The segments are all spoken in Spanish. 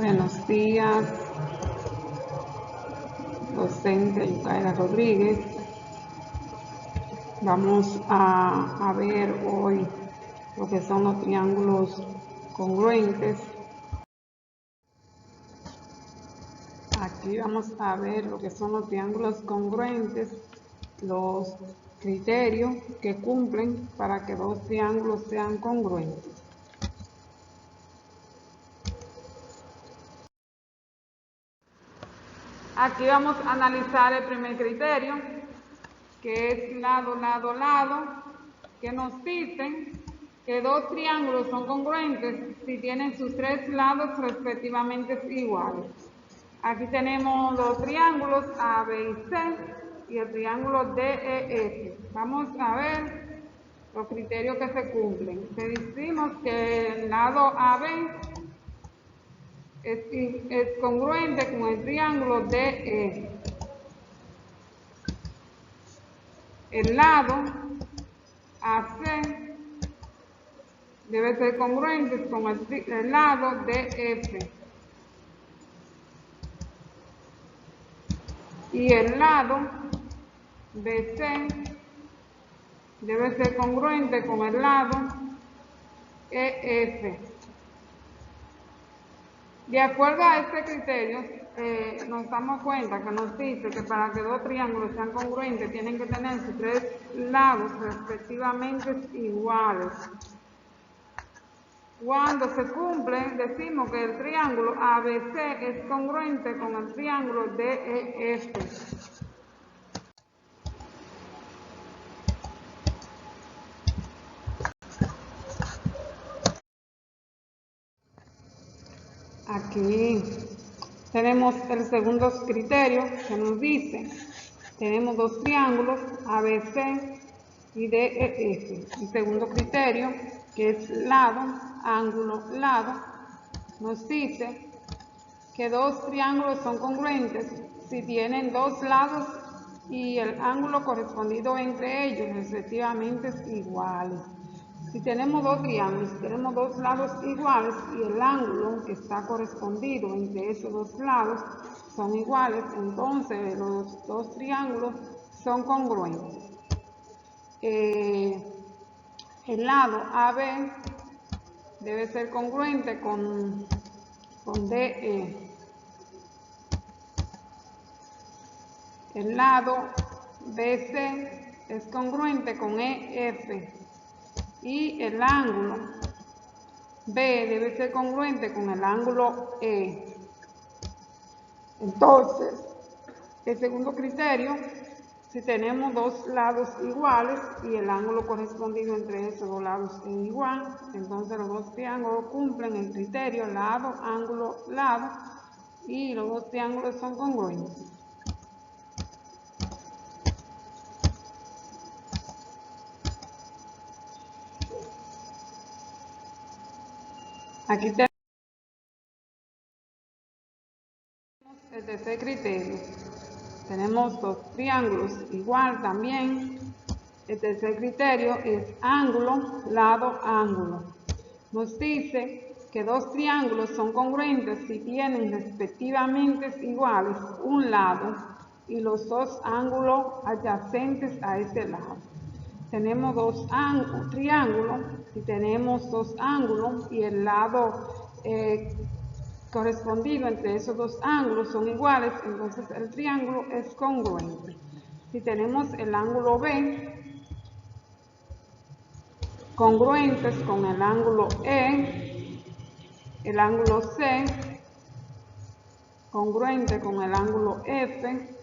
Buenos días, docente Yucaira Rodríguez. Vamos a ver hoy lo que son los triángulos congruentes. Aquí vamos a ver lo que son los triángulos congruentes, los criterios que cumplen para que dos triángulos sean congruentes. Aquí vamos a analizar el primer criterio, que es lado, lado, lado, que nos dicen que dos triángulos son congruentes si tienen sus tres lados respectivamente iguales. Aquí tenemos dos triángulos A, B y C y el triángulo DEF. Vamos a ver los criterios que se cumplen. Decimos que el lado AB es congruente con el triángulo DE. El lado AC debe ser congruente con el lado DF. Y el lado BC debe ser congruente con el lado EF. De acuerdo a este criterio, nos damos cuenta que nos dice que para que dos triángulos sean congruentes tienen que tener sus tres lados respectivamente iguales. Cuando se cumple, decimos que el triángulo ABC es congruente con el triángulo DEF. Aquí tenemos el segundo criterio que nos dice, tenemos dos triángulos ABC y DEF. El segundo criterio, que es lado, ángulo, lado, nos dice que dos triángulos son congruentes si tienen dos lados y el ángulo correspondido entre ellos respectivamente es iguales. Si tenemos dos triángulos, tenemos dos lados iguales y el ángulo que está correspondido entre esos dos lados son iguales, entonces los dos triángulos son congruentes. El lado AB debe ser congruente con DE. El lado BC es congruente con EF. Y el ángulo B debe ser congruente con el ángulo E. Entonces, el segundo criterio, si tenemos dos lados iguales y el ángulo correspondido entre esos dos lados es igual, entonces los dos triángulos cumplen el criterio lado, ángulo, lado, y los dos triángulos son congruentes. Aquí tenemos el tercer criterio. Tenemos dos triángulos igual también. El tercer criterio es ángulo, lado, ángulo. Nos dice que dos triángulos son congruentes si tienen respectivamente iguales un lado y los dos ángulos adyacentes a ese lado. Tenemos dos triángulos y tenemos dos ángulos y el lado correspondido entre esos dos ángulos son iguales, entonces el triángulo es congruente. Si tenemos el ángulo B congruentes con el ángulo E, el ángulo C congruente con el ángulo F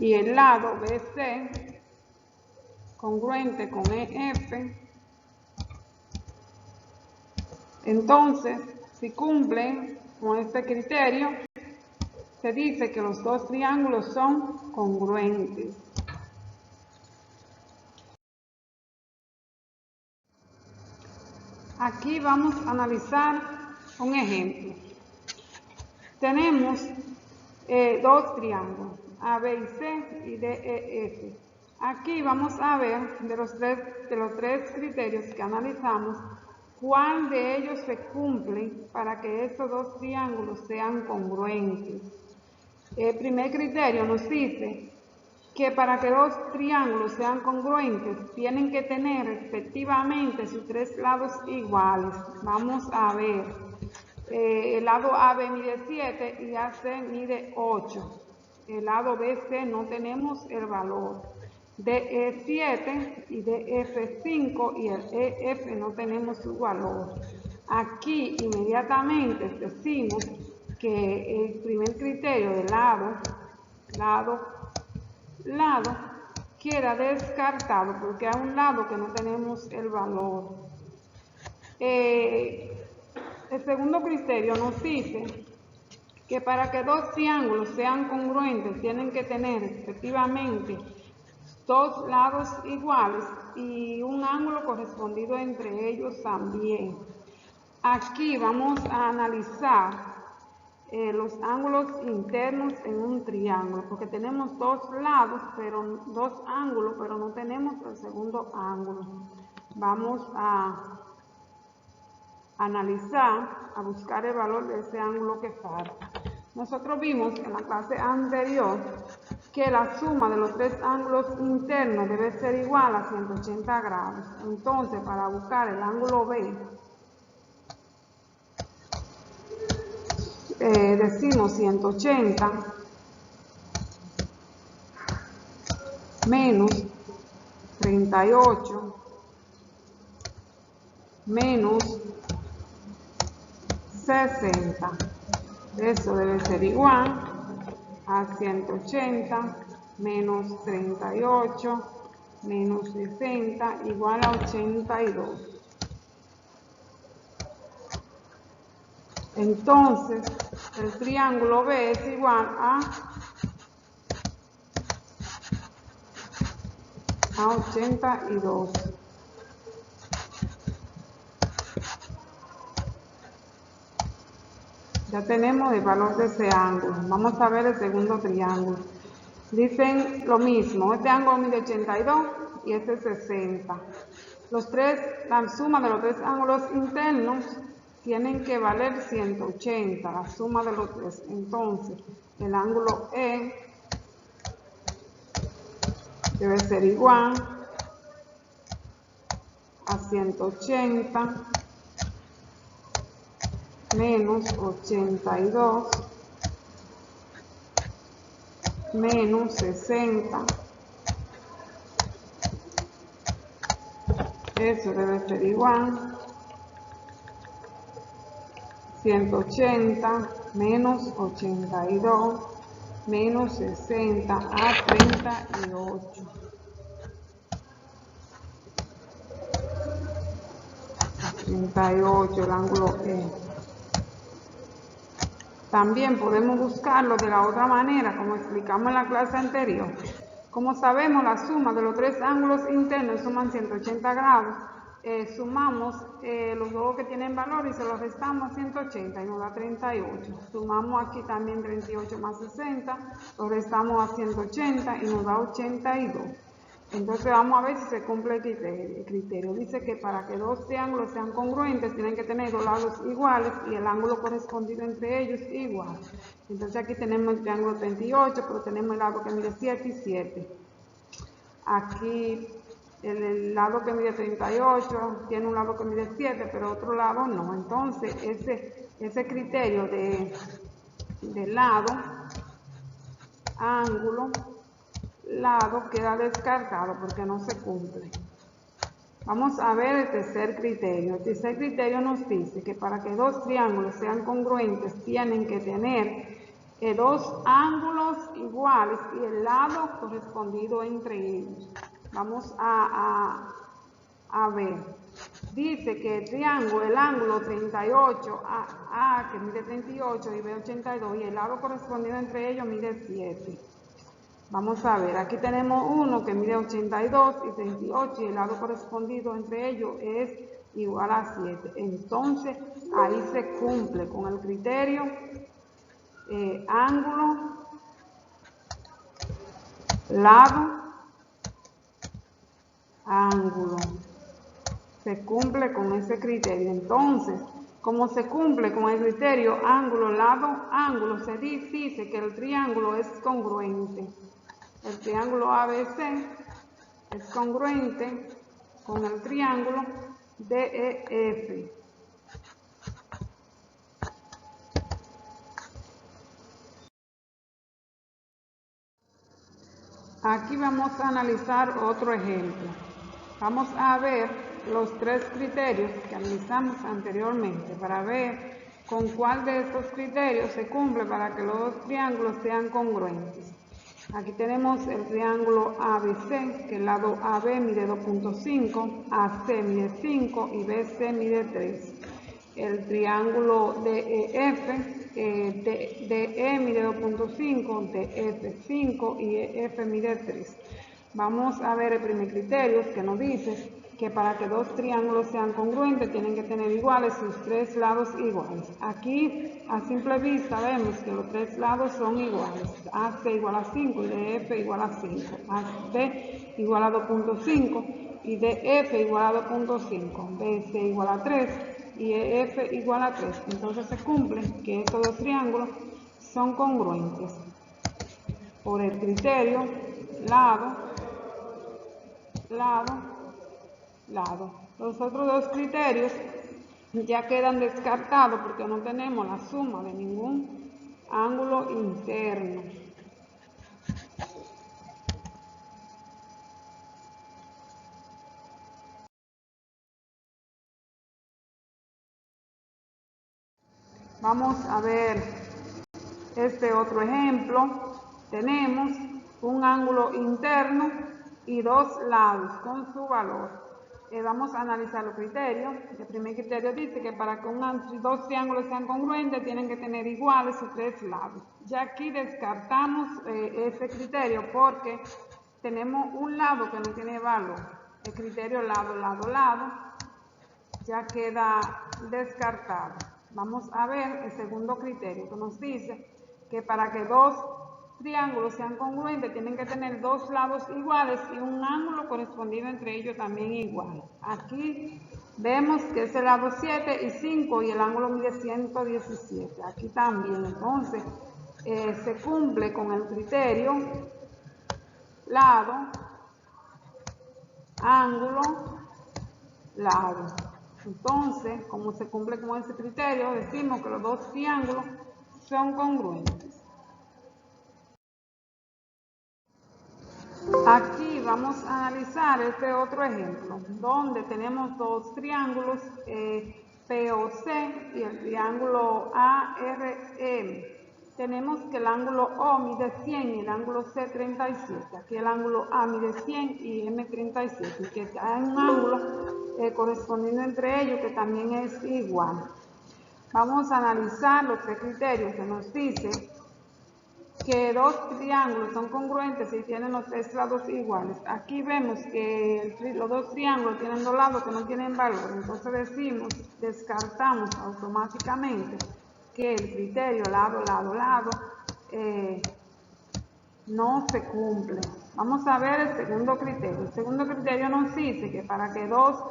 y el lado BC congruente con EF, entonces si cumplen con este criterio, se dice que los dos triángulos son congruentes. Aquí vamos a analizar un ejemplo. Tenemos dos triángulos, A, B y C y D, E, F. Aquí vamos a ver de los tres criterios que analizamos, ¿Cuál de ellos se cumple para que estos dos triángulos sean congruentes? El primer criterio nos dice que para que dos triángulos sean congruentes tienen que tener respectivamente sus tres lados iguales. Vamos a ver, el lado AB mide 7 y AC mide 8. El lado BC no tenemos el valor. DE 7 y DF 5 y el EF no tenemos su valor. Aquí inmediatamente decimos que el primer criterio de lado queda descartado porque hay un lado que no tenemos el valor. El segundo criterio nos dice que para que dos triángulos sean congruentes tienen que tener respectivamente dos lados iguales y un ángulo correspondido entre ellos también. Aquí vamos a analizar los ángulos internos en un triángulo, porque tenemos dos ángulos, pero no tenemos el segundo ángulo. Vamos a analizar, a buscar el valor de ese ángulo que falta. Nosotros vimos en la clase anterior que la suma de los tres ángulos internos debe ser igual a 180 grados. Entonces, para buscar el ángulo B, decimos 180 menos 38 menos 60. Eso debe ser igual a 180 menos 38 menos 60 igual a 82. Entonces, el triángulo B es igual a 82. Ya tenemos el valor de ese ángulo. Vamos a ver el segundo triángulo. Dicen lo mismo, este ángulo mide 82 y este 60. La suma de los tres ángulos internos tienen que valer 180, la suma de los tres. Entonces, el ángulo E debe ser igual a 180 menos 82 menos 60. Eso debe ser igual 180 menos 82 menos 60 a 38. 38, el ángulo E. También podemos buscarlo de la otra manera, como explicamos en la clase anterior. Como sabemos, la suma de los tres ángulos internos suman 180 grados. Sumamos los dos que tienen valor y se los restamos a 180 y nos da 38. Sumamos aquí también 38 más 60, lo restamos a 180 y nos da 82. Entonces vamos a ver si se cumple el criterio. Dice que para que dos triángulos sean congruentes tienen que tener dos lados iguales y el ángulo correspondido entre ellos igual. Entonces aquí tenemos el triángulo 38, pero tenemos el lado que mide 7 y 7. Aquí el lado que mide 38 tiene un lado que mide 7, pero otro lado no. Entonces ese criterio de lado, ángulo, lado queda descartado porque no se cumple. Vamos a ver el tercer criterio. El tercer criterio nos dice que para que dos triángulos sean congruentes tienen que tener dos ángulos iguales y el lado correspondido entre ellos. Vamos a ver. Dice que el ángulo 38 A que mide 38 y B 82 y el lado correspondido entre ellos mide 7. Vamos a ver, aquí tenemos uno que mide 82 y 38 y el lado correspondido entre ellos es igual a 7. Entonces, ahí se cumple con el criterio ángulo, lado, ángulo. se cumple con ese criterio. Entonces, como se cumple con el criterio ángulo, lado, ángulo, se dice que el triángulo es congruente. El triángulo ABC es congruente con el triángulo DEF. Aquí vamos a analizar otro ejemplo. Vamos a ver los tres criterios que analizamos anteriormente para ver con cuál de estos criterios se cumple para que los dos triángulos sean congruentes. Aquí tenemos el triángulo ABC, que el lado AB mide 2.5, AC mide 5 y BC mide 3. El triángulo DEF, DE mide 2.5, DF 5 y EF mide 3. Vamos a ver el primer criterio que nos dice que para que dos triángulos sean congruentes tienen que tener iguales sus tres lados iguales. Aquí a simple vista vemos que los tres lados son iguales. AC igual a 5 y DF igual a 5. AB igual a 2.5 y DF igual a 2.5. BC igual a 3 y EF igual a 3. Entonces se cumple que estos dos triángulos son congruentes por el criterio lado, lado, lado. Los otros dos criterios ya quedan descartados porque no tenemos la suma de ningún ángulo interno. Vamos a ver este otro ejemplo. Tenemos un ángulo interno y dos lados con su valor. Vamos a analizar los criterios. El primer criterio dice que para que dos triángulos sean congruentes tienen que tener iguales sus tres lados. Ya aquí descartamos ese criterio porque tenemos un lado que no tiene valor. El criterio lado, lado, lado ya queda descartado. Vamos a ver el segundo criterio que nos dice que para que dos triángulos sean congruentes tienen que tener dos lados iguales y un ángulo correspondido entre ellos también igual. Aquí vemos que es el lado 7 y 5 y el ángulo mide 117. Aquí también, entonces, se cumple con el criterio lado, ángulo, lado. Entonces, como se cumple con ese criterio, decimos que los dos triángulos son congruentes. Aquí vamos a analizar este otro ejemplo, donde tenemos dos triángulos POC y el triángulo ARM. Tenemos que el ángulo O mide 100 y el ángulo C 37. Aquí el ángulo A mide 100 y M 37. Y que hay un ángulo correspondiente entre ellos que también es igual. Vamos a analizar los tres criterios que nos dicen que dos triángulos son congruentes si tienen los tres lados iguales. Aquí vemos que los dos triángulos tienen dos lados que no tienen valor. Entonces decimos, descartamos automáticamente que el criterio lado, lado, lado no se cumple. Vamos a ver el segundo criterio. El segundo criterio nos dice que para que dos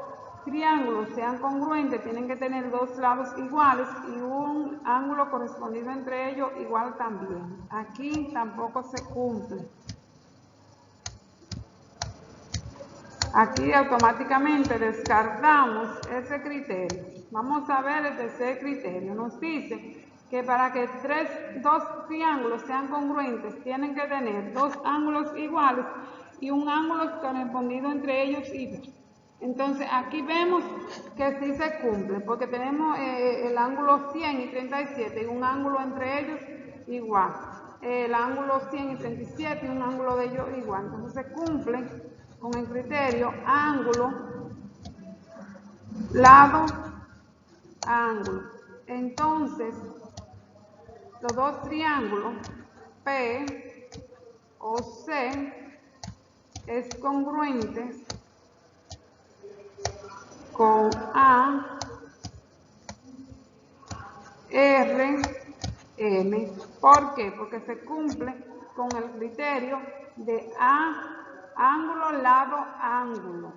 triángulos sean congruentes tienen que tener dos lados iguales y un ángulo correspondido entre ellos igual también. Aquí tampoco se cumple. Aquí automáticamente descartamos ese criterio. Vamos a ver el tercer criterio. Nos dice que para que dos triángulos sean congruentes tienen que tener dos ángulos iguales y un ángulo correspondido entre ellos igual. Entonces aquí vemos que sí se cumple porque tenemos el ángulo 100 y 37 y un ángulo entre ellos igual. El ángulo 100 y 37 y un ángulo de ellos igual. Entonces se cumple con el criterio ángulo, lado, ángulo. Entonces los dos triángulos P o C es congruente con A, R, M. ¿Por qué? Porque se cumple con el criterio de A, ángulo, lado, ángulo.